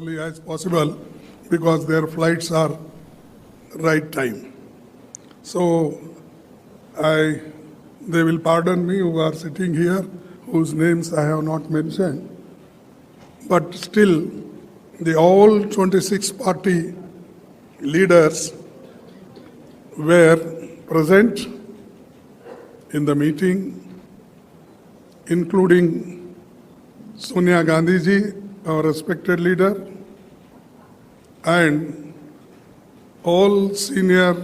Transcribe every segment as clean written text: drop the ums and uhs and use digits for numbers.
early as possible because their flights are right time. So they will pardon me who are sitting here, whose names I have not mentioned. But still, the all 26 party leaders were present in the meeting, including Sonia Gandhi ji, our respected leader, and all senior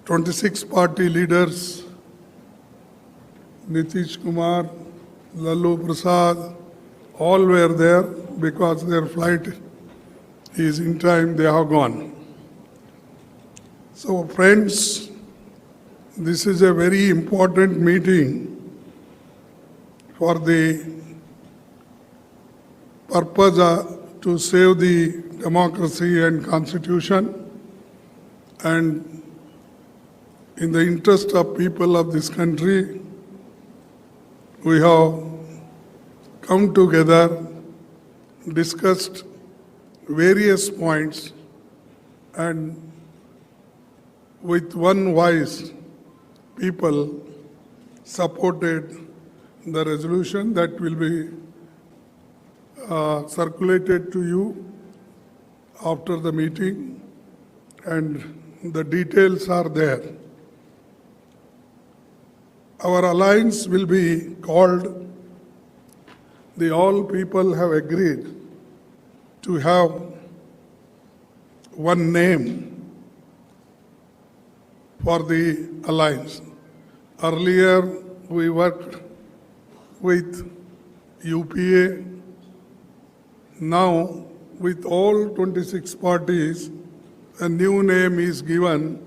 26 party leaders, Nitish Kumar, Lalu Prasad, all were there because their flight is in time, they have gone. So friends, this is a very important meeting for the purpose to save the democracy and constitution, and in the interest of people of this country, we have come together, discussed various points, and with one voice, people supported the resolution that will be circulated to you after the meeting, and the details are there. Our alliance will be called, the all people have agreed to have one name for the alliance. Earlier we worked with UPA. Now with all 26 parties, a new name is given,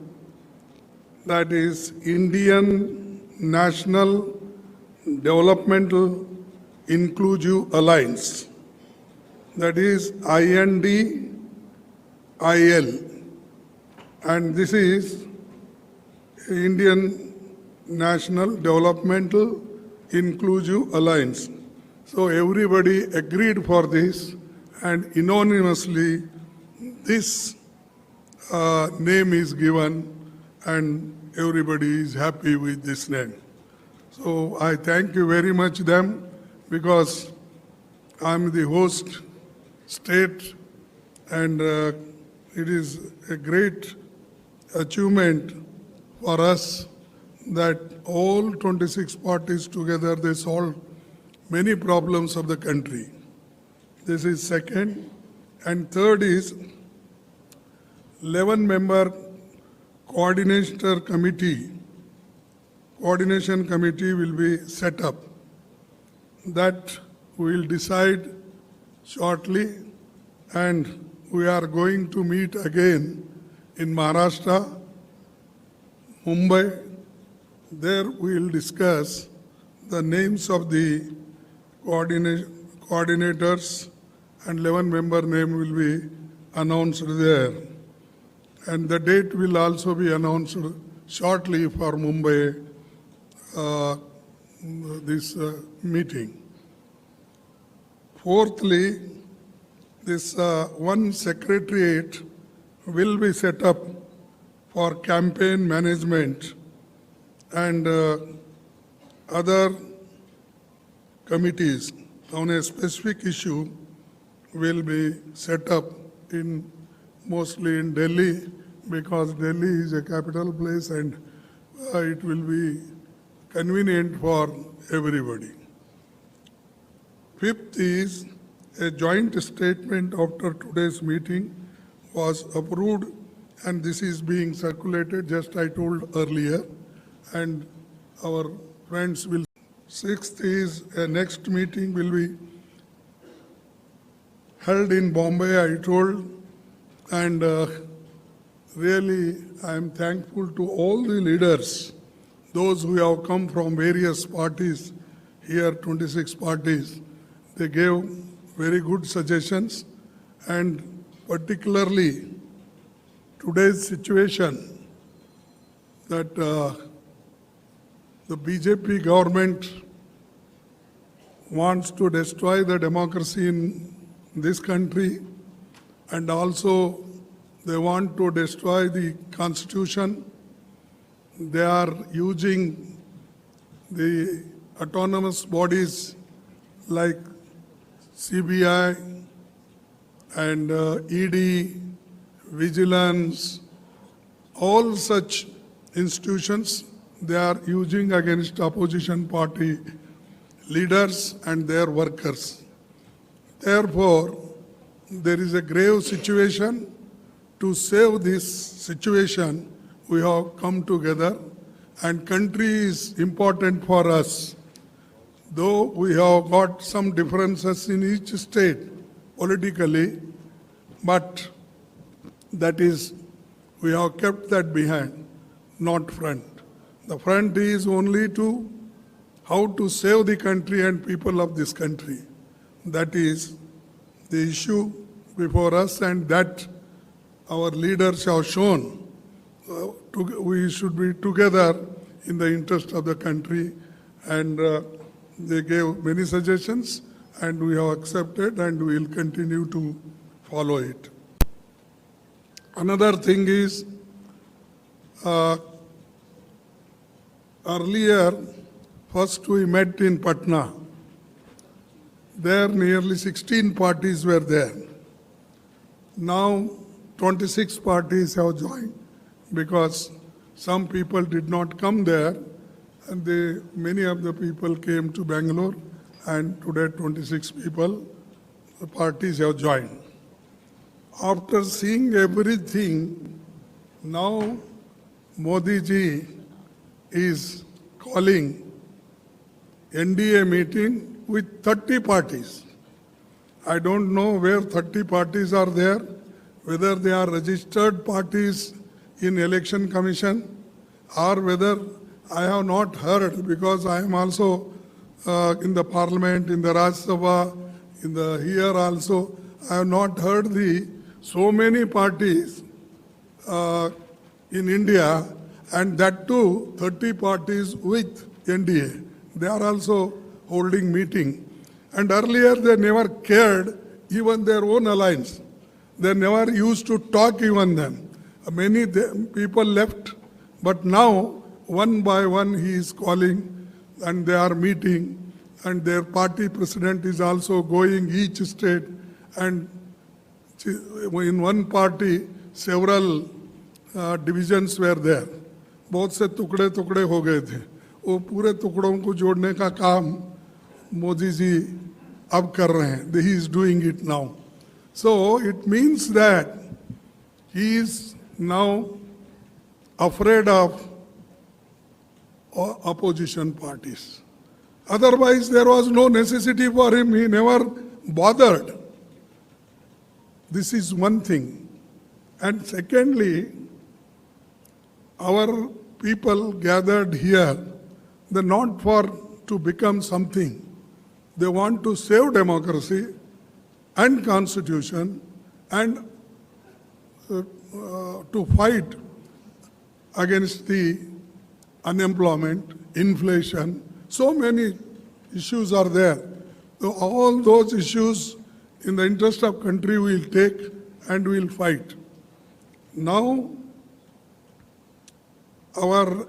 that is Indian National Developmental Inclusive Alliance, that is INDIL, and this is Indian National Developmental Inclusive Alliance. So everybody agreed for this, and unanimously this name is given, and everybody is happy with this name. So I thank you very much them, because I'm the host state, and it is a great achievement for us that all 26 parties together, they solved many problems of the country. This is second. And third is 11-member coordination committee will be set up. That we will decide shortly, and we are going to meet again in Maharashtra, Mumbai. There we will discuss the names of the coordinators, and 11-member name will be announced there. And the date will also be announced shortly for Mumbai, this meeting. Fourthly, this one secretariat will be set up for campaign management, and other committees on a specific issue will be set up mostly in Delhi, because Delhi is a capital place and it will be convenient for everybody. Fifth is a joint statement after today's meeting was approved, and this is being circulated, just I told earlier, and our friends will. Sixth is a next meeting will be held in Bombay, I told, and really I am thankful to all the leaders, those who have come from various parties here, 26 parties. They gave very good suggestions, and particularly today's situation that the BJP government wants to destroy the democracy in this country, and also they want to destroy the constitution. They are using the autonomous bodies like CBI and ED, vigilance, all such institutions they are using against opposition party leaders and their workers. Therefore, there is a grave situation. To save this situation, we have come together, and country is important for us. Though we have got some differences in each state politically, but that is, we have kept that behind, not front. The front is only to how to save the country and people of this country. That is the issue before us, and that our leaders have shown. We should be together in the interest of the country, and they gave many suggestions, and we have accepted, and we will continue to follow it. Another thing is, earlier, first we met in Patna. There nearly 16 parties were there. Now 26 parties have joined because some people did not come there, and many of the people came to Bangalore, and today 26 people, the parties have joined. After seeing everything, now Modi ji is calling NDA meeting with 30 parties. I don't know where 30 parties are there, whether they are registered parties in Election Commission, or whether I have not heard, because I am also in the Parliament, in the Rajya Sabha, here also, I have not heard so many parties in India, and that too 30 parties with NDA. They are also holding meeting. And earlier they never cared even their own alliance. They never used to talk even them. Many people left, but now one by one he is calling, and they are meeting, and their party president is also going each state, and in one party several divisions were there. बहुत से टुकड़े टुकड़े हो गए थे. वो पूरे टुकड़ों को जोड़ने का काम मोदी जी अब कर रहे हैं. He is doing it now. So it means that he is now afraid of opposition parties. Otherwise, there was no necessity for him. He never bothered. This is one thing. And secondly, our people gathered here, they're not to become something. They want to save democracy and constitution, and to fight against the unemployment, inflation. So many issues are there. So all those issues, in the interest of country, we will take and we will fight. Now, our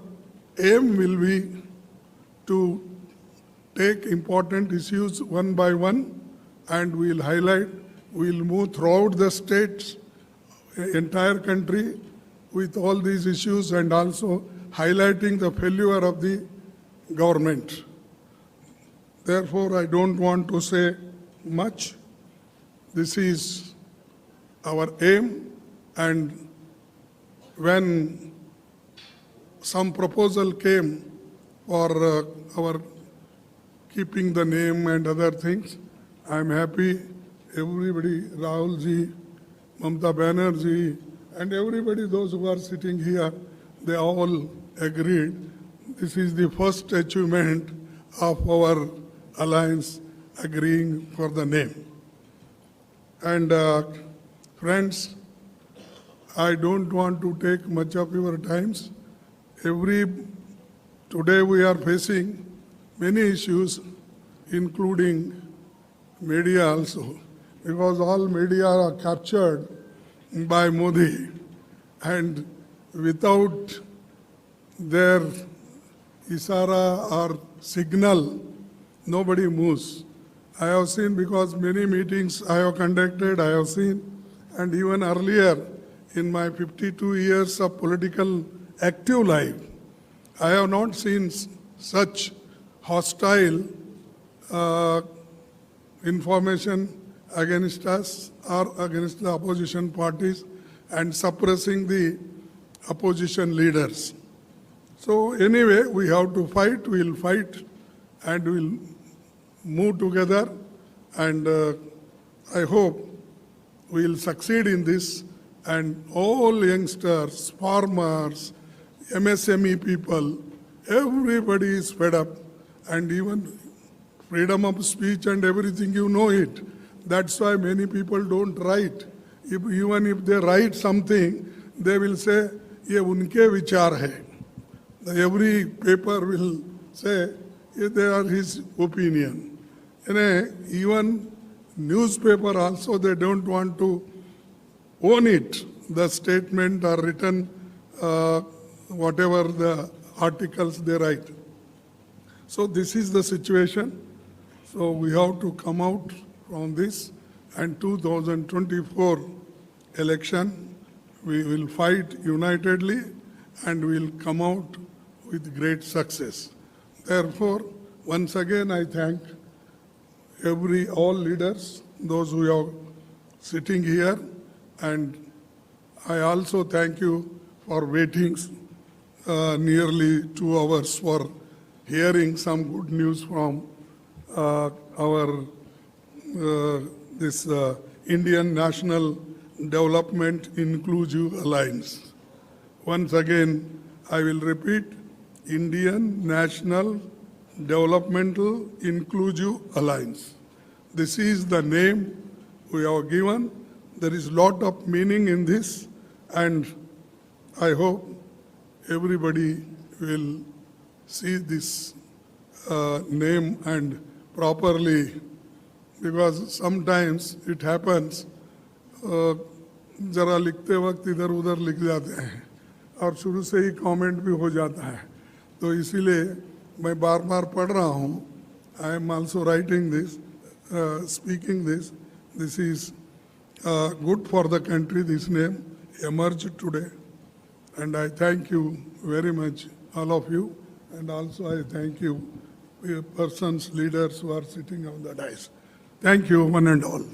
aim will be to take important issues one by one, and we will highlight, we will move throughout the states, entire country, with all these issues, and also highlighting the failure of the government. Therefore, I don't want to say much. This is our aim, and when some proposal came for our keeping the name and other things, I am happy. Everybody, Rahul ji, Mamata Banerjee, and everybody, those who are sitting here, they all agreed. This is the first achievement of our alliance, agreeing for the name. And friends, I don't want to take much of your times. Today we are facing many issues, including media also. because all media are captured by Modi, and without their isara or signal, nobody moves. I have seen, because many meetings I have conducted, I have seen, and even earlier in my 52 years of political active life, I have not seen such hostile information against us or against the opposition parties and suppressing the opposition leaders. So anyway, we have to fight, we will fight and we will move together, and I hope we will succeed in this, and all youngsters, farmers, MSME people, everybody is fed up, and even freedom of speech and everything, you know it. That's why many people don't write. Even if they write something, they will say, ये उनके विचार है. Every paper will say, they are his opinion. Even newspaper also, they don't want to own it, the statement or written, whatever the articles they write. So this is the situation. So we have to come out from this, and 2024 election, we will fight unitedly and we will come out with great success. Therefore, once again, I thank all leaders, those who are sitting here, and I also thank you for waiting nearly 2 hours for hearing some good news from our Indian National Development Inclusive Alliance. Once again, I will repeat, Indian National Developmental Inclusive Alliance. This is the name we have given. There is a lot of meaning in this, and I hope everybody will see this name and properly, because sometimes it happens, जरा लिखते वक्त इधर उधर लिख जाते हैं और शुरू से ही कमेंट भी हो जाता है, तो इसीलिए मैं बार बार पढ़ रहा हूँ. I am also writing this, speaking this. This is good for the country. This name emerged today, and I thank you very much, all of you, and also I thank you, persons, leaders who are sitting on the dais. Thank you, one and all.